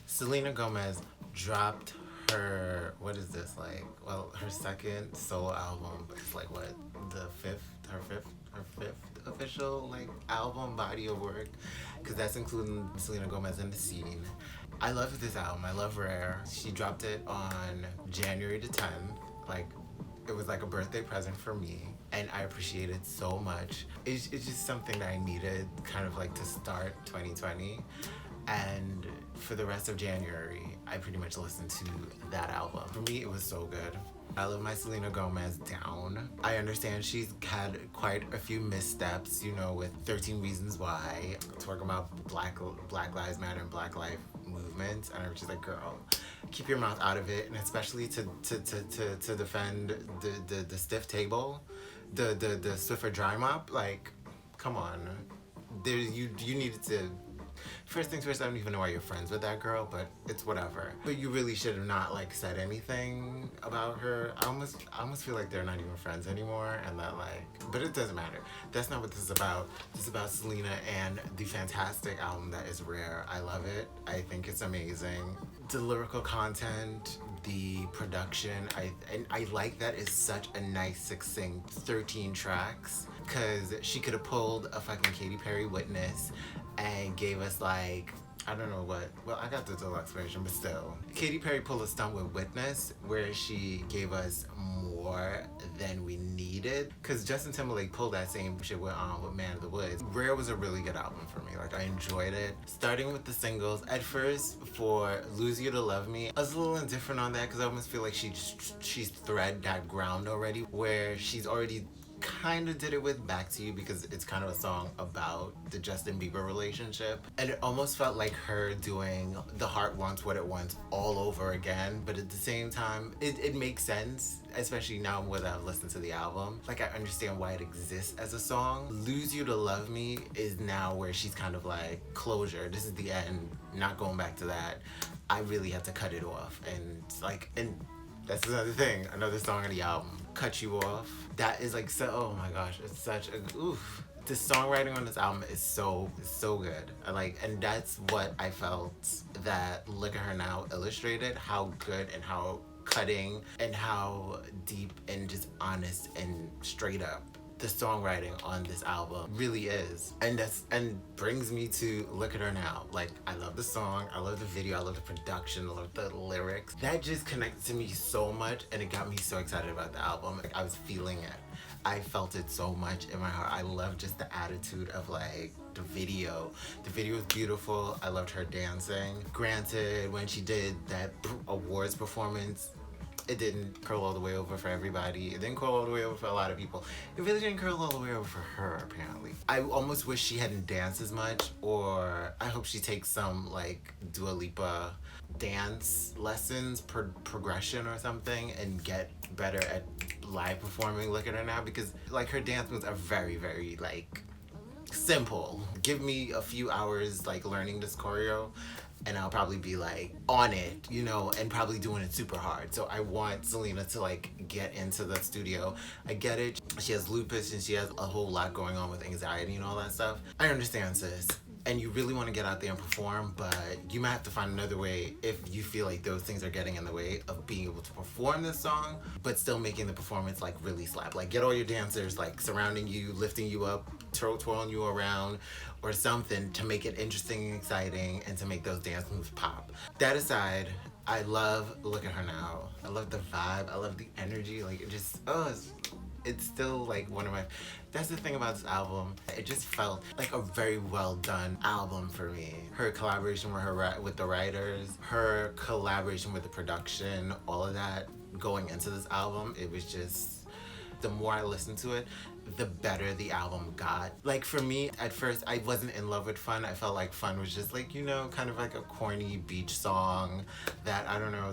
Selena Gomez dropped her, what is this, like, well, her second solo album, but it's like what, her fifth official like album body of work, because that's including Selena Gomez in the scene. I love this album. I love Rare. She dropped it on January the 10th. Like, it was like a birthday present for me, and I appreciate it so much. It's just something that I needed kind of like to start 2020. And for the rest of January, I pretty much listened to that album. For me, it was so good. I love my Selena Gomez down. I understand she's had quite a few missteps, you know, with 13 Reasons Why, talking about Black Lives Matter and Black Life movement. And I was just like, girl, keep your mouth out of it. And especially to defend the stiff table, the Swiffer dry mop. Like, come on. You needed to. First things first, I don't even know why you're friends with that girl, but it's whatever. But you really should have not like said anything about her. I almost feel like they're not even friends anymore, and that like, but it doesn't matter. That's not what this is about. This is about Selena and the fantastic album that is Rare. I love it. I think it's amazing. The lyrical content, the production, I like that it's such a nice, succinct 13 tracks, because she could have pulled a fucking Katy Perry Witness and gave us like, I don't know what, well, I got the deluxe version, but still. Katy Perry pulled a stunt with Witness where she gave us more than we needed, because Justin Timberlake pulled that same shit with Man of the Woods. Rare was a really good album for me. Like, I enjoyed it. Starting with the singles, at first for Lose You to Love Me, I was a little indifferent on that, because I almost feel like she's thread that ground already, where she's already kind of did it with Back to You, because it's kind of a song about the Justin Bieber relationship, and it almost felt like her doing The Heart Wants What It Wants all over again. But at the same time, it makes sense, especially now that I've listened to the album. Like, I understand why it exists as a song. Lose You to Love Me is now where she's kind of like, closure, this is the end, not going back to that. I really had to cut it off. And like, and that's another thing, another song on the album, Cut You Off. That is like, so, oh my gosh, it's such a, oof. The songwriting on this album is so good. I like, and that's what I felt that Look at Her Now illustrated, how good and how cutting and how deep and just honest and straight up the songwriting on this album really is. And brings me to Look at Her Now. Like, I love the song, I love the video, I love the production, I love the lyrics. That just connected to me so much, and it got me so excited about the album. Like, I was feeling it. I felt it so much in my heart. I love just the attitude of like the video. The video was beautiful. I loved her dancing. Granted, when she did that awards performance, it didn't curl all the way over for everybody. It didn't curl all the way over for a lot of people. It really didn't curl all the way over for her, apparently. I almost wish she hadn't danced as much, or I hope she takes some like Dua Lipa dance lessons, progression or something, and get better at live performing Look at Her Now, because like her dance moves are very like simple. Give me a few hours like learning this choreo, and I'll probably be like on it, you know, and probably doing it super hard. So I want Selena to like get into the studio. I get it. She has lupus and she has a whole lot going on with anxiety and all that stuff. I understand, sis. And you really want to get out there and perform, but you might have to find another way if you feel like those things are getting in the way of being able to perform this song, but still making the performance like really slap. Like, get all your dancers like surrounding you, lifting you up, twirling you around or something to make it interesting and exciting and to make those dance moves pop. That aside, I love Look at Her Now. I love the vibe. I love the energy. Like, it just, it's still like one of my, that's the thing about this album. It just felt like a very well done album for me. Her collaboration with the writers, her collaboration with the production, all of that going into this album, it was just, the more I listened to it, the better the album got. Like, for me, at first, I wasn't in love with Fun. I felt like Fun was just like, you know, kind of like a corny beach song that, I don't know,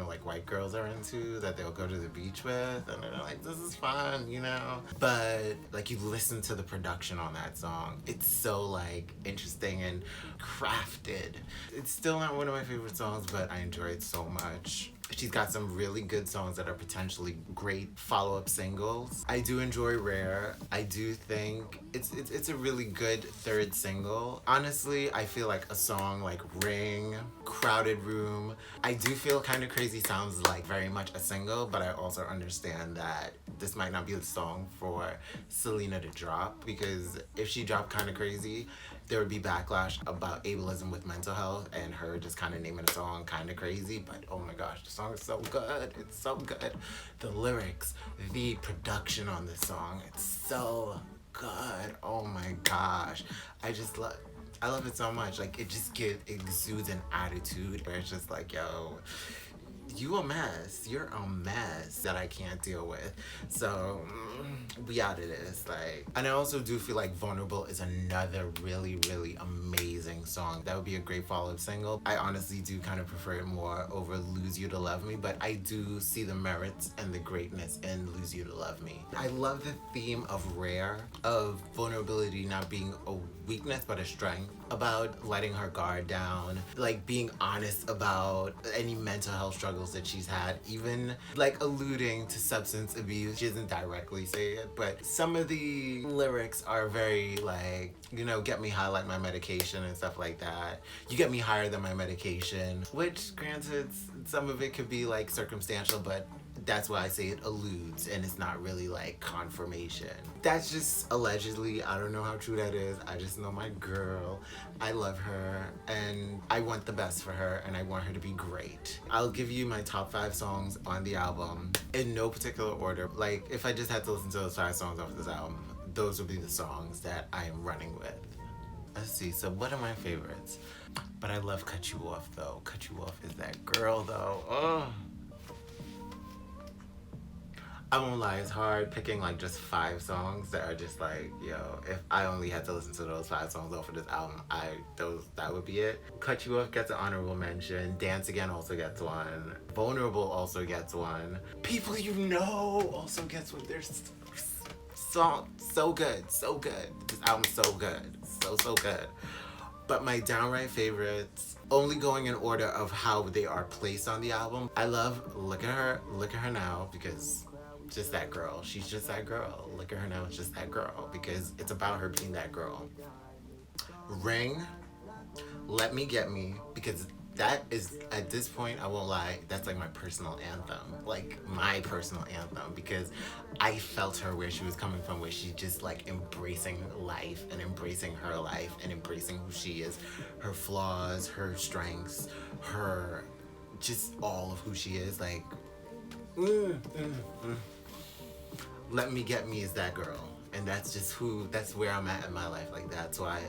like white girls are into, that they'll go to the beach with, and they're like, this is fun, you know? But, like, you listen to the production on that song, it's so, like, interesting and crafted. It's still not one of my favorite songs, but I enjoy it so much. She's got some really good songs that are potentially great follow-up singles. I do enjoy Rare. Rare. I do think it's a really good third single. Honestly, I feel like a song like Ring, Crowded Room, I do feel Kind of Crazy sounds like very much a single, but I also understand that this might not be the song for Selena to drop, because if she dropped Kind of Crazy, there would be backlash about ableism with mental health and her just kind of naming a song Kind of Crazy. But oh my gosh, the song is so good. It's so good. The lyrics, the production on this song, it's so good. Oh my gosh. I love it so much. Like, it just exudes an attitude where it's just like, yo, you a mess. You're a mess that I can't deal with. So we out of this. Like, and I also do feel like Vulnerable is another really, really amazing song. That would be a great follow-up single. I honestly do kind of prefer it more over Lose You to Love Me, but I do see the merits and the greatness in Lose You to Love Me. I love the theme of Rare, of vulnerability not being a weakness but a strength, about letting her guard down, like being honest about any mental health struggles that she's had, even like alluding to substance abuse. She doesn't directly say it, but some of the lyrics are very like, you know, get me high like my medication and stuff like that. You get me higher than my medication, which granted, some of it could be like circumstantial, but that's why I say it alludes and it's not really like confirmation. That's just allegedly. I don't know how true that is. I just know my girl. I love her and I want the best for her and I want her to be great. I'll give you my top 5 songs on the album in no particular order. Like, if I just had to listen to those 5 songs off this album, those would be the songs that I am running with. Let's see, so what are my favorites? But I love Cut You Off though. Cut You Off is that girl though. Oh. I won't lie, it's hard picking like just 5 songs that are just like, yo, if I only had to listen to those 5 songs off of this album, that would be it. Cut You Off gets an honorable mention. Dance Again also gets one. Vulnerable also gets one. People You Know also gets one. There's song so good, so good. This album's so good, so good. But my downright favorites, only going in order of how they are placed on the album. I love Look at Her Now, because just that girl. She's just that girl. Look at Her Now, it's just that girl, because it's about her being that girl. Ring, Let Me Get Me, because that is, at this point, I won't lie, that's like my personal anthem. Like, my personal anthem, because I felt her where she was coming from, where she's just like embracing life and embracing her life and embracing who she is, her flaws, her strengths, her, just all of who she is. Like, Let Me Get Me is that girl. And that's where I'm at in my life. Like, that's why,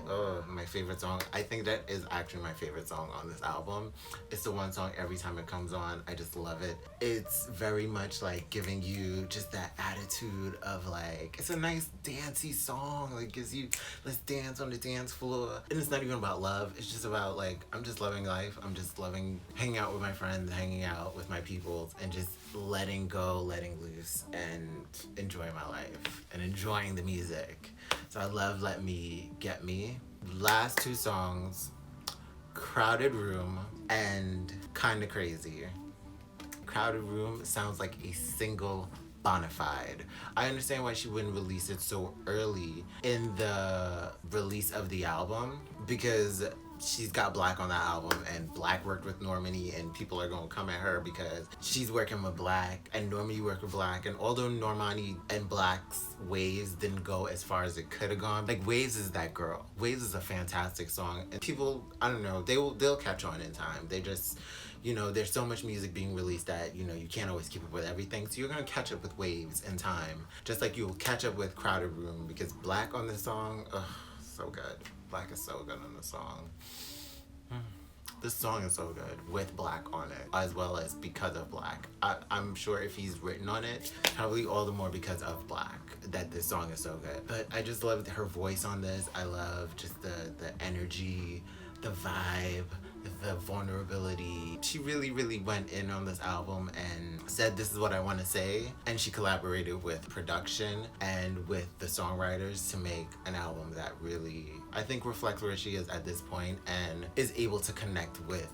my favorite song, I think that is actually my favorite song on this album. It's the one song every time it comes on, I just love it. It's very much like giving you just that attitude of like, it's a nice dancey song. Like, gives you, let's dance on the dance floor. And it's not even about love. It's just about like, I'm just loving life. I'm just loving hanging out with my friends, hanging out with my peoples, and just letting go, letting loose, and enjoying my life and enjoying the music. So I love Let Me Get Me. Last 2 songs, Crowded Room and Kinda Crazy. Crowded Room sounds like a single bonafide. I understand why she wouldn't release it so early in the release of the album, because she's got Black on that album, and Black worked with Normani, and people are gonna come at her because she's working with Black and Normani worked with Black. And although Normani and Black's Waves didn't go as far as it could have gone, like, Waves is that girl. Waves is a fantastic song, and people, I don't know, they'll catch on in time. They just, you know, there's so much music being released that, you know, you can't always keep up with everything. So you're gonna catch up with Waves in time, just like you'll catch up with Crowded Room, because Black on this song, so good. Black is so good on the song. This song is so good with Black on it, as well as because of Black. I'm sure if he's written on it, probably all the more because of Black, that this song is so good. But I just loved her voice on this. I love just the energy, the vibe, the vulnerability. She really, really went in on this album and said, this is what I want to say. And she collaborated with production and with the songwriters to make an album that really, I think, reflects where she is at this point and is able to connect with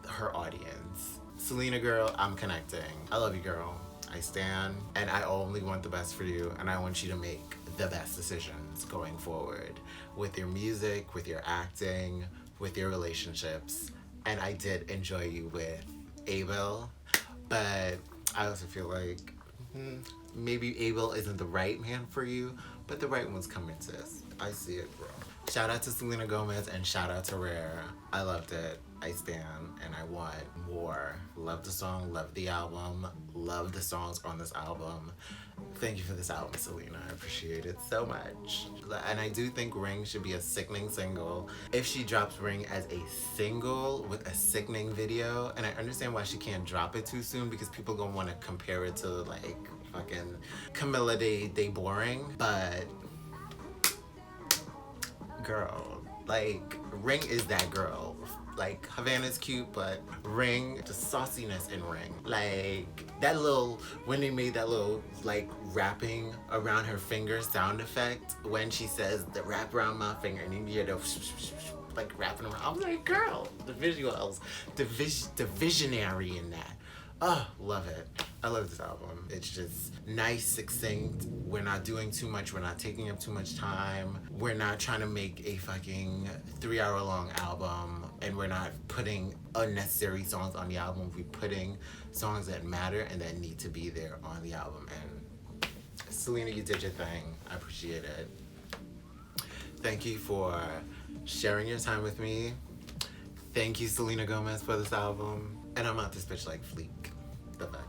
her audience. Selena girl, I'm connecting. I love you, girl. I stan, and I only want the best for you, and I want you to make the best decisions going forward with your music, with your acting, with your relationships. And I did enjoy you with Abel, but I also feel like maybe Abel isn't the right man for you, but the right one's coming, sis. I see it, bro. Shout out to Selena Gomez and shout out to Rare. I loved it. I stand and I want more. Love the song, love the album, love the songs on this album. Thank you for this album, Selena. I appreciate it so much. And I do think Ring should be a sickening single. If she drops Ring as a single with a sickening video, and I understand why she can't drop it too soon because people gonna wanna compare it to like fucking Camilla Day Boring, but girl, like Ring is that girl. Like Havana's cute, but Ring, the sauciness in Ring. Like that little, when they made that little like wrapping around her finger sound effect when she says the wrap around my finger and you hear the like wrapping around. I was like, girl, the visuals, the visionary in that. Oh, love it. I love this album. It's just nice, succinct. We're not doing too much. We're not taking up too much time. We're not trying to make a fucking 3-hour long album. And we're not putting unnecessary songs on the album. We're putting songs that matter and that need to be there on the album. And Selena, you did your thing. I appreciate it. Thank you for sharing your time with me. Thank you, Selena Gomez, for this album. And I'm out this bitch like Fleek. Bye-bye.